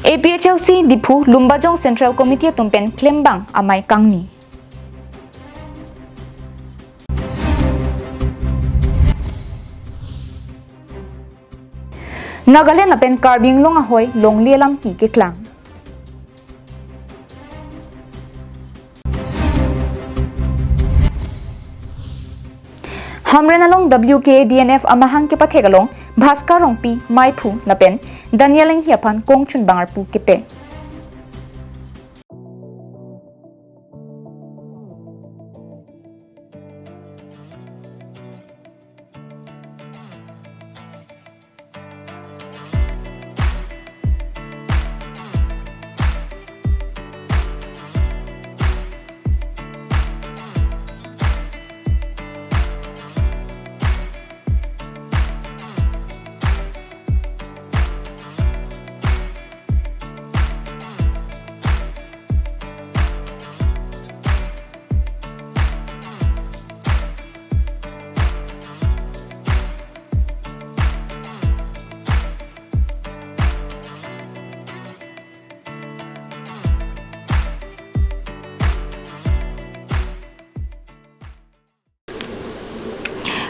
APHLC Dipu Lumbajong Central Committee tumpen klembang amai kangni. Nagaland apen karbing long ahoy long lielam ki ke klang. Hamren along WK DNF amahang ke pathegalong Bhaskar rongpi maipu napen Danieleng hiapan kongchun bangarpu kepe.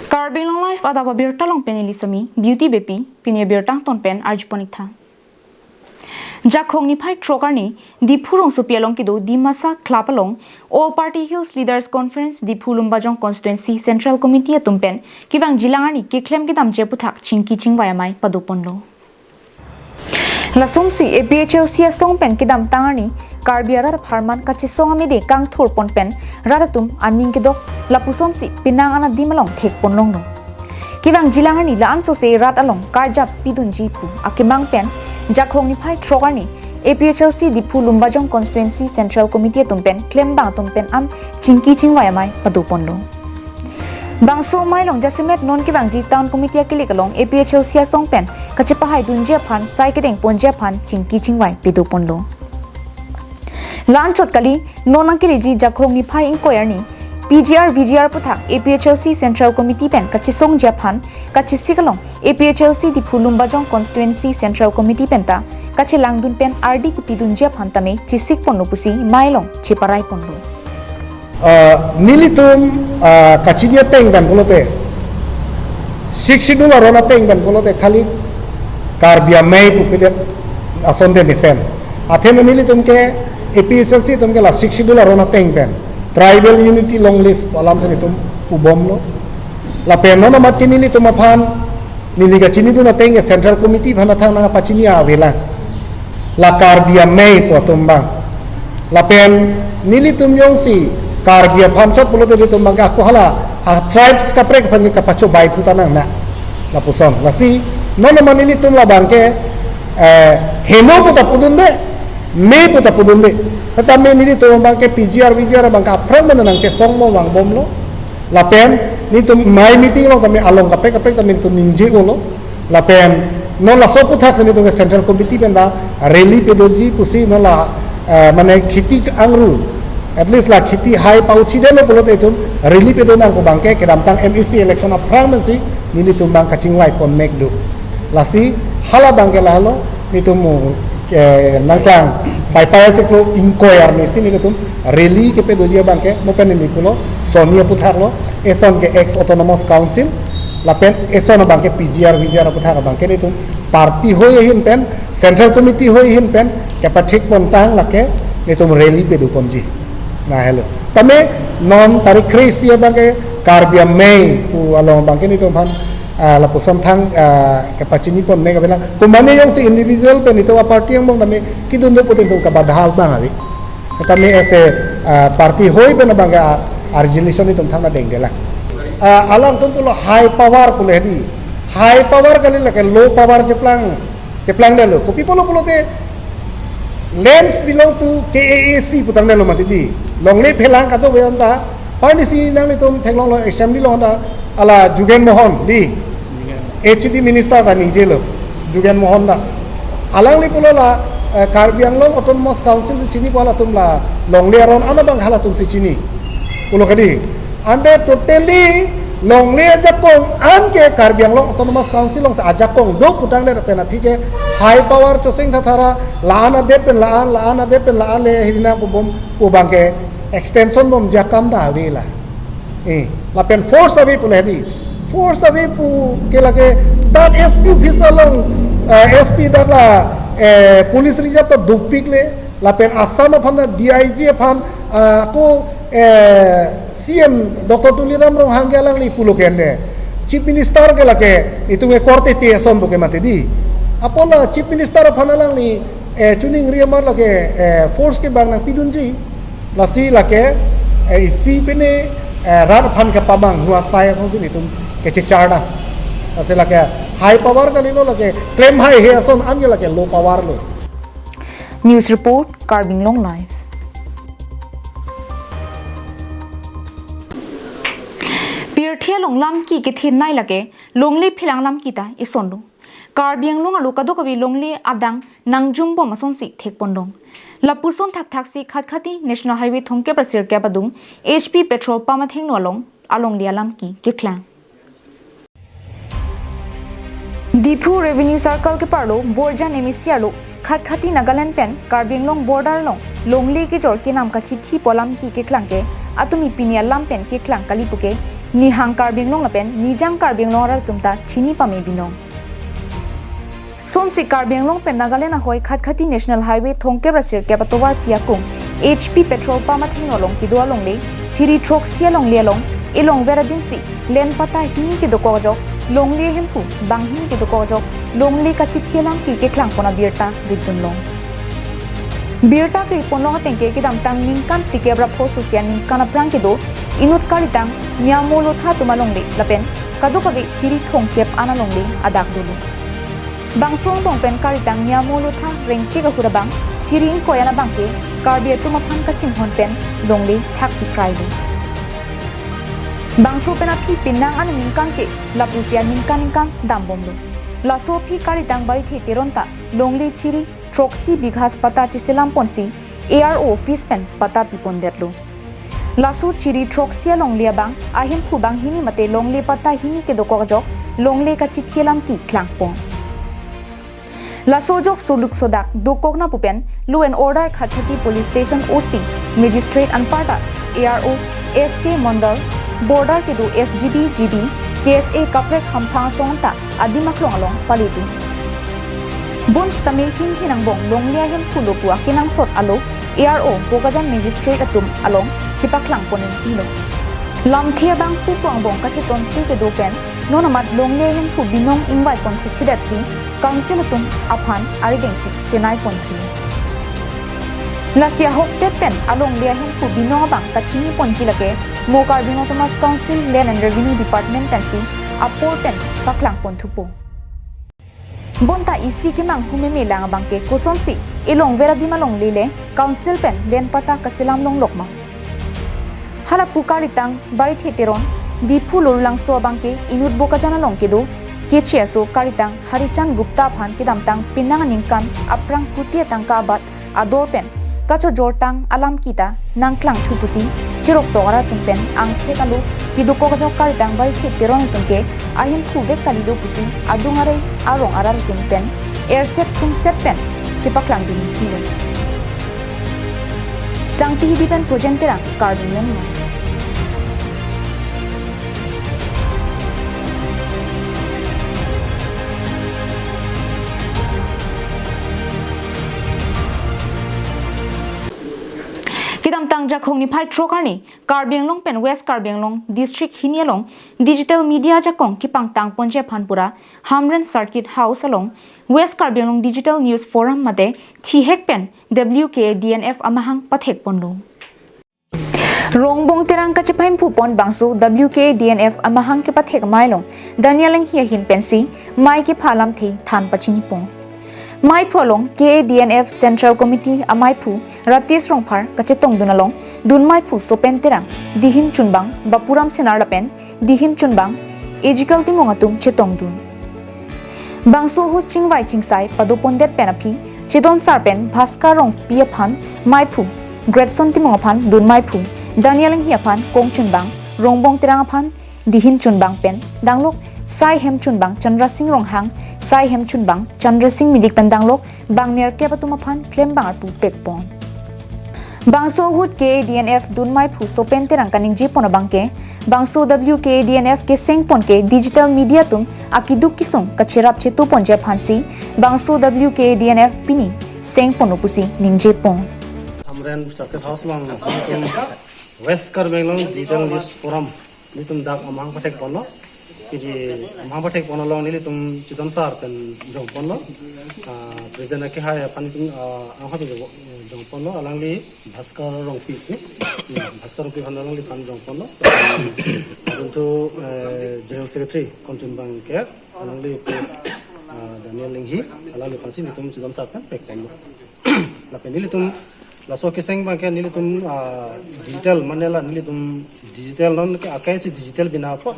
Karbing long life Adap Abirta long penili sami beauty bepi pini Abirta ton pen arjuponitha. Jakhong ni phai trokarni Dipurong supialong kido Dimasa Klapalong All Party Hills Leaders Conference Dipu Lumbajong Constituency Central Committee tumpen kivang jilangani kiklem kidam jeputhak chingki chingwayamai paduponlo. Lasungsi APHLC songpen kidam tangani Karbiara Harman kachisong amide kang thur ponpen raratum aning kidok lapuson si pinang ana dimalong thek ponlong no. Kivang jilangani laan so se rat along karjap pidun jipu akimang pen jakhong ni phai trogarni APHLC Dipu Lumbajong Constituency Central Committee tumpen klembang tumpen am chingki chingwayamai paduponlo. Bangso mailong jasimet non kivang ji town committee kilikalong APHLC songpen kachipahai dunjia phan saikideng ponjia phan chingki chingwai piduponlo. Lanchot kali nonang kiliji jakhong ni phai inquiry PGR VGR puthak APHLC Central Committee pen kachisong Japan kachisikalong APHLC Dipu Lumbajong Constituency Central Committee penta kachilangdun pen RD kipidun Japan tame chisik ponlo pusi mailong chiparai ponlo. Nilitum kachinya teng ban bolote siksidula rona teng ban bolote khali karbia mai pupide asonde nisen athena nilitum ke APHLC tum ke la siksidula rona teng ban tribal unity long live alam sani tum ubomlo la peno na mat kinili tum aphan niliga chini duna teng ke central committee bhana thang na pachini avela la karbia mai potumbang la pen nilitum yongsi Karbia phamchot bolote ditum bangka ko hala tribes kaprek phange kapacho bai thu tanang na la puson lasi nono manili tum la bangke heno puta pudunde me puta pudunde tata me nili tum bangke PGR VGR bangka aprang menang che songmo wang bomlo la pen ni tum mai meeting lo kami along kaprek kami tum ninje lo la pen non la so puthak seni tum central committee benda rally pedorji pusi non la mane khiti angru at least la khiti high pauchi de lo bolote tum relief edona ko bangke kedam tang MEC election of parliament nili tum bang kaching wai pon mek do lasi hala bangke la halo ni tum nangkang pai pai cheklo inquiry ni sini tum rally ke pedojia bangke mo pen ni pulo sonia puthak lo eson ke ex autonomous council la pen eson bangke PGR VGR puthak bangke ni tum party hoye hin pen central committee hoye hin pen ke pathik pon tang lake ni tum rally pedu ponji na hello tame non tarik krisi bangke karbia mei pu along bangke ni tum phan la pusom thang ke pachini pon me kabela kumane yang si individual pe ni to party yang bang name kidun do poten tum ka badhal bang abi tame ese party hoi pe na bangka resolution ni tum thang na deng dela alam tum pulo high power pulo hedi high power kali la ke low power ceplang de lo kopi pulo te lands belong to KAAC putang de lo matidi longle phelang kato beanta parni si nang tum thenglong lo assembly lo da ala Jugen Mohon di HD minister ra ning jelo Jugen Mohon da alang ni pulo la Karbi Anglong autonomous council si chini pala tum la longle aron ana bang hala tum si chini pulo kadi ande totally long le jakong an ke karbiang long autonomous council long sa jakong do putang le pena phike high power cho sing thara laana de pen laana de pen laan le hirina ko bom ko bangke extension bom jakam da vela la pen force avi pule di force avi pu ke lage that sp officer long sp da la police reserve to dupik le la pen assam phan dig phan ko cm dr tuliram rong hanggalang li pulo kende chief minister ke lage itunge korte te son buke mate di apola chief minister phanalang li chuning riamar lage force ke bang nang pidunji la si lage si pene rar phan ka pamang hua sai song sin itum ke charda ase lage high power ka lilo lage claim high he son am lage low power lo News report Carbing Long Life. Pirthia long lam ki ke thin nai lage longli philang lam ki ta isondu. Carbing long alu kadu kawi longli adang nangjum bom ason si thek pondong. Lapuson thak thak si khat khati National Highway thongke prasir ke badung HP petrol pump theng no along lia lam ki ke klang. Dipu Revenue Circle ke parlo Borjan Emisialo khat khati Nagaland pen Carbing long border longli ke jor ke nam ka chithi polam ki ke klang ke atumi pinia lam pen ke klang kalipuke ni hang Carbing long pen nijang Carbing long rar tumta chini pame binong sonsi Carbing long pen Nagaland a hoi khat khati National Highway thongke rasir ke patowar piakung HP petrol pump thing long ki do long le chiri truck sia long le long ilong vera dimsi len pata hini ke do ko jok long le hempu bang hini ke do ko jok long le ka chithi lam ki ke klang pona birta didun long birta ke ponlong tengke ke dam tang ning kan tike bra pho social ning kan aprang ke do inut kalitang nyamolo tha tumalong le lapen kadu kavi chiri thong kep ana long le adak dulu bangsong bong pen karitang nyamolo tha rengki ka hurabang chiri in koyana bangke karbi tuma phan ka chinghon pen long le thak ti krai le bangso pena phi pinang an ningkan ke lapusia ningkan dam bom lo laso phi karitang bari the teronta longli chiri troxy bighas pata chiselam ponsi ARO office pen pata pipon detlo laso chiri troxia longlia bang ahim phu bang hini mate longle pata hini ke doko jok longle ka chithielam ki klang pon laso jok suluk sodak dokokna pupen law and order khathati police station OC magistrate anparta ARO SK Mondal border ke do SGB GB KSA kaprek hamphang songta adimaklong along palitu bons tame hinang bong longlia hem phulo puwa kinang sot alo ARO bogajan magistrate atum along chipaklang ponin tilo lamthia bang pu pang bong ka cheton ti ke do pen nonamat longlia hem phu binong invite pon thidat si council atum aphan aridengsi senai pon thi Lasia hok pen along lia hem phu binong bang ka chini pon jilake mo Carbing Autonomous Council Land and Revenue Department pensi apor pen paklang pon thupo bonta isi ki mang hume me lang bangke kosonsi ilong vera di malong lile council pen len pata kasilam long lokma hala pukari tang bari theteron di phulur lang so bangke inut boka jana long ke do ke cheso karitang harichan gupta phan ke dam tang pinang ningkan aprang kutia tang ka bat ador pen kacho jortang alam kita nangklang thupusi chirok tora tumpen ang thekalu kiduko kajo karitang bari theteron tungke ahim khu vekali do pusi adungare arong arar tumpen airset tum set pen chipaklang dum tilo sangti hidipen projenterang Carbing long Kidam tang jakhong ni phai trokarni Carbing long pen West Carbing long district hinialong digital media jakong kipang tang ponje phanpura Hamren Circuit House along West Carbing long digital news forum mate thihek pen WKDNF amahang pathek ponlo Rongbong terang ka chephaim phupon bangsu WKDNF amahang ke pathek mailong Danieleng hi hin pensi mai ke phalam thi than pachini pong Mai pholong KADNF Central Committee amai phu ratis rongphar kachetong dunalong dun mai phu sopen terang dihin chunbang bapuram senar lapen dihin chunbang ejikal timong atum chetong dun bangso hu chingwai chingsai padopondet penaphi chedon sarpen bhaskar rong pia phan mai phu gretson timong phan dun mai phu danieleng hi phan kong chunbang rongbong terang phan dihin chunbang pen danglok sai hem chunbang Chandra Singh ronghang sai hem chunbang Chandra Singh milik pen danglok bangner ke patuma phan klem bangar pu pekpon bangso hut KADNF dunmai phu sopen terang kaning ji pona bangke bangso WKADNF ke sengpon ke digital media tum akiduk kisung kachirap che tu pon je phansi bangso WKADNF pini sengpon upusi ningje pon amren circuit house long west kar benglong digital news forum ni tum dak amang pathek ponlo kiji amang pathek ponlo long ni tum chidam sar pen jong ponlo president ke ha pan tum ang ha jong ponlo alangli bhaskar rong pi ni bhaskar rong pi han long li pan jong ponlo untu general secretary konchun bang ke alangli Daniel linghi alangli pan si ni tum chidam sar pen pek ponlo la pen ni tum la so ke seng bang ke ni tum digital manela ni tum digital non ke akai chi digital bina po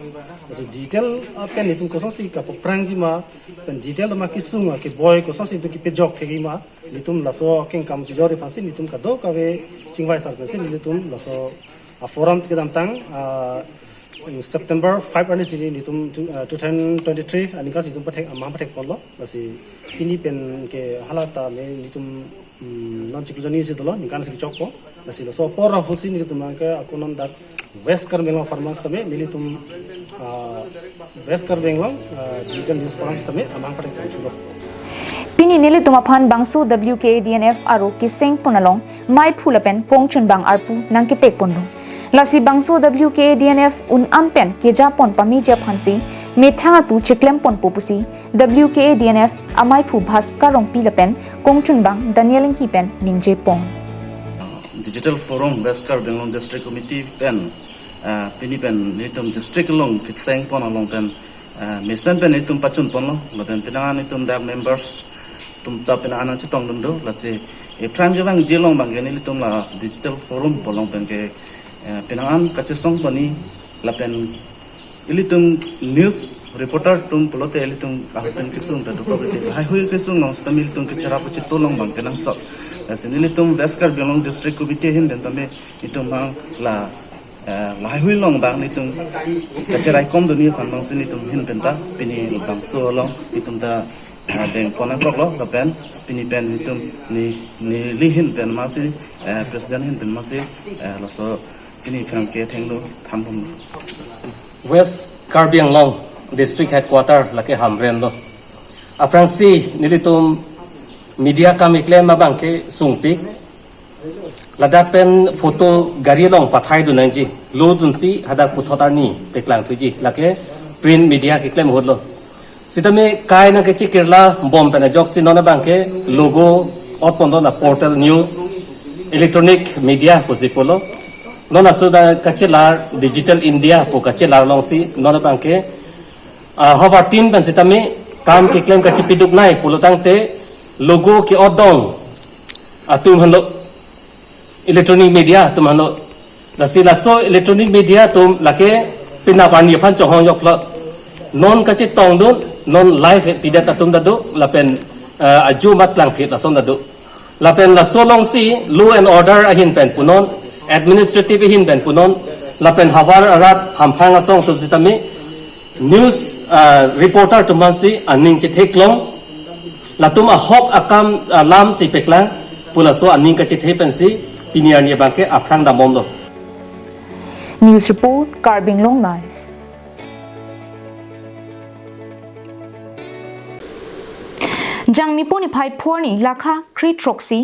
so digital pen ni tum ko so si ka prang ji ma pen digital ma ki sunga ke boy ko so si tu ki pe jok thegi ma ni tum la so ken kam chi jore pasi ni tum ka do ka ve chingwai sar pe ni tum la so a forum ke dam tang September 5 ani sini ni tum 2023 ani ka si tum pathek amang pathek pollo basi ini pen ke halata me ni tum non chikjoni si dolo ni kan si chokko basi lo so por hosi ni tum ke akunon dak west kar melo farmans tame ni tum west kar benglo digital news forum tame amang pathek chulo pini nili tuma phan bangso WKADNF aro ki seng punalong mai phulapen kongchun bang arpu nangke pek pondu lasi bangso WKADNF un anpen ke japon pami je phansi me thangar pu chiklem pon popusi WKADNF amai phu bhaskar rong pilapen kongchun bang Daniel hi pen ningje pon digital forum Beskar Bengaluru district committee pen pini pen nitum district long ki seng pon along pen mission pen nitum pachun pon lo pen pinangan nitum da members tum ta pinangan chitong dum do lasi e prime jang jelong bang ni nitum la digital forum polong pen ke pinangan kachesong pani la pen ilitum news reporter tum polote ilitum kahpen kisung ta do hai hui kisung nong stamil tum ke chara puchi tolong bang pinang sok ilitum Beskar Bengaluru district committee hin den tame itum bang la lai hui long bang nitum kacherai kom do ni phan bang sin itum hin penta pini bang so long itum da den pona kok lo la pen pini pen itum ni li hin pen ma si president hin pen ma si lo so pini phang ke theng do tham bom West Karbi Anglong District Headquarter lake Hamren lo. Aprang si nilitum media kami claim mabang ke sungpik. Ladapen foto gari long pathai du nanji. Lo dun si hadak puthotar ni peklang tuji lake print media ke claim hodlo. Sitame kai na ke chikirla bom pena jok si nona bang ke logo ot pondo na portal news electronic media ko sipolo. Nona sudah kacilar digital India po kacilar long si nona bangke hover team ban sitame kam ki claim kaci piduk nai pulo tangte logo ki odong atum halo electronic media tum halo lasi laso electronic media tum lake pinapani phan chohong yok lo non kaci tong dun non live pidat atum dadu lapen aju mat lang phit lason dadu lapen laso long si law and order ahin pen punon administrative hin ben punon lapen hawar arat hamphang asong tu sitami news reporter tu mansi aning che theklong latum a hok akam lam si peklang pulaso aning ka che thepen si piniar ni bangke aphrang da momlo news report Karbing Long Live jangmi poni phai phorni lakha kri troxy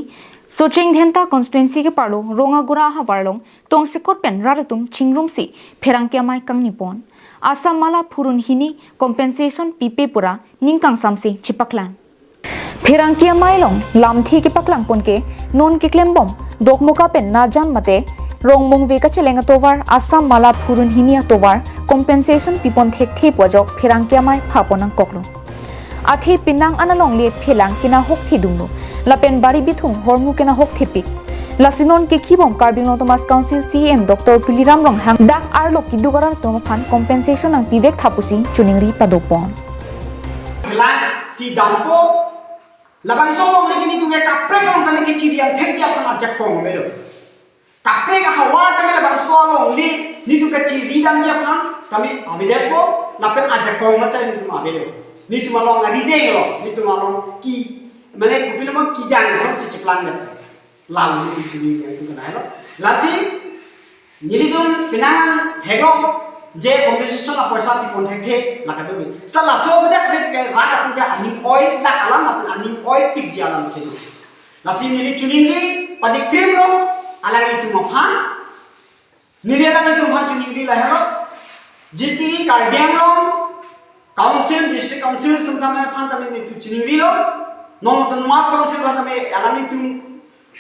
so cheng dhenta constituency ke parlo ronga gura ha warlong tong se kot pen raratum chingrum si pherang kya mai kang nipon asam mala phurun hini compensation pipe pura ningkang samsi chipaklan pherang kya mai long lamthi ke paklang pon ke non ke klembom dokmoka pen na jan mate rong mungwe ka chelenga tovar asam mala phurun hini tovar compensation pipon thek the pojok pherang kya mai phaponang koklo athi pinang analong le phelang kina hok thi dumno lapen bari bithung hormu kena hok thepik lasinon ke khibom Karbing Thomas Council CM Dr. Piliram Ronghang dak arlo kidugarar tomaphan compensation ang pivek thapusi chuningri padopon lan si dampo labang solong lagi ni tuwe kapre kong kami ke chibiam thekja phang ajak pong melo kapre ka hawa tame labang labang so long li ni tu kaci ridam dia pam kami abidet po lapen aja kong masa ni tu abelo ni tu malong ngari deng lo ni tu malong ki mane kupilo mo ki jang so si ceplang net lalu ni tu ni yang tu kena lo lasi ni tu pinangan hego je competition la poisa pi pon hekhe la ka tu sala so bedak det ke raga tu ka anim oi la alam lapen anim oi pik je alam ke lasi ni tuning ni pada krim lo alang itu maphan nirialang itu maphan tuning ni lah lo jiti karbiang lo council district council sentama phan tame itu tuning ni lo non autonomous council phan tame alang itu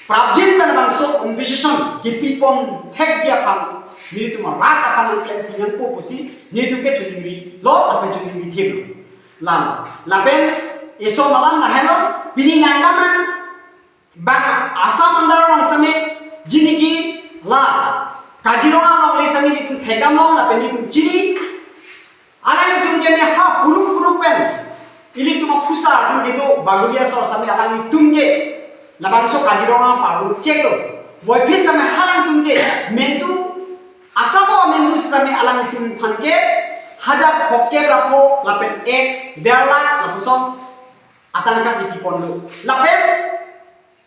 prabjin pada bangso competition kipi pon hek dia phan ni itu marat akan klaim pinang po posi ni itu ke tuning ni lo apa tuning ni thim lan lapen eso malam lah lo bini langgaman bang asam andar orang same jiniki la kajironga long le same ni tum thegam long la pen ni tum chini ala ni tum ke ha puruk pen ili tum phusa tum ke do bagulia sor same ala ni tum ke labangso kajironga paru cheko boy phis same halang tum ke mentu asamo mentu same ala ni tum phan ke hajar khokke rapo la pen 1.5 lakh la pusom atangka di pondo la pen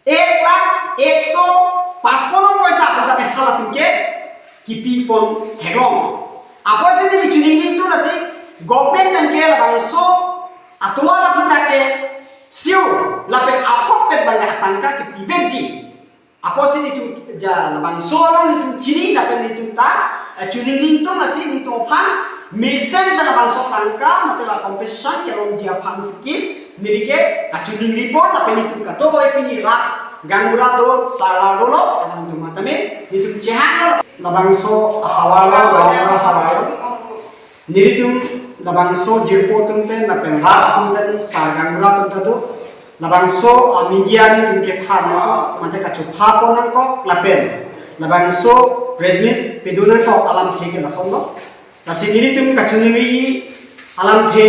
1,155,000 पैसा अपन तमे हाला तुमके किपी पन हेगों आपो से नि चुनिंग नि तो लसी गवर्नमेंट में के लबांसो अतवा ला पुता के सिउ लापे आहोप पे बंगा तंका के पिवेंची आपो से नि तुम जा लबांसो लो नि तुम चिनी लापे नि तुम ता चुनिंग नि तो लसी नि तो फान मिशन पे लबांसो तंका मतलब कंपटीशन के लोग जिया फान स्की निरिके चुनिंग रिपोर्ट लापे नि तुम का तो कोई पिनी रा gangura do sala dolo alam tu matame nitum cehang labangso hawalo gangura hawalo niritum labangso jirpo tumpen napen rat tumpen sar gangura tumtado labangso media ni tumke phana ko mate kachu pha ko nang ko lapen labangso resmis pedunan ko alam theke lasonno lasi niritum kachuniri alam the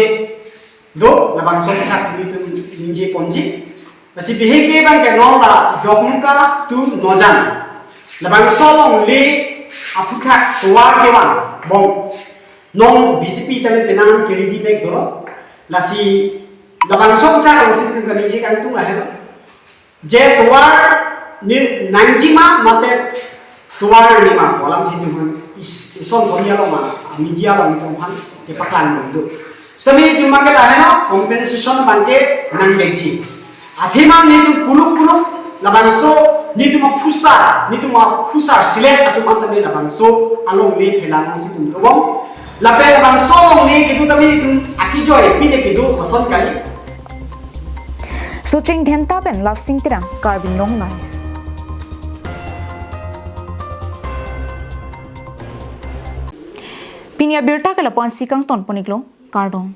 do labangso thak sinitum ninje ponji nasi beheke bang ke nongla dokmuka tu nojan labang solong le aputhak tuwa kewan bong nong BCP tame penangan keri di bek dolo lasi labang so puthak ang sin kan je kan tu lah heba je tuwa ni nanjima mate tuwa ni ma kolam hinduman ison sonya lo ma media lo itu han ke paklan do sami tu mangke lah no compensation bangke nang bekji Athimang ni tu puluk labangso ni tu ma pusar silet atu mantame labangso along le phelang si tum dobong lape labangso long ni kitu tami tum akijo epi le kitu koson kali so ching thenta pen love sing tirang carbon long life pinia Abirta kala pon sikang ton poniklo cardong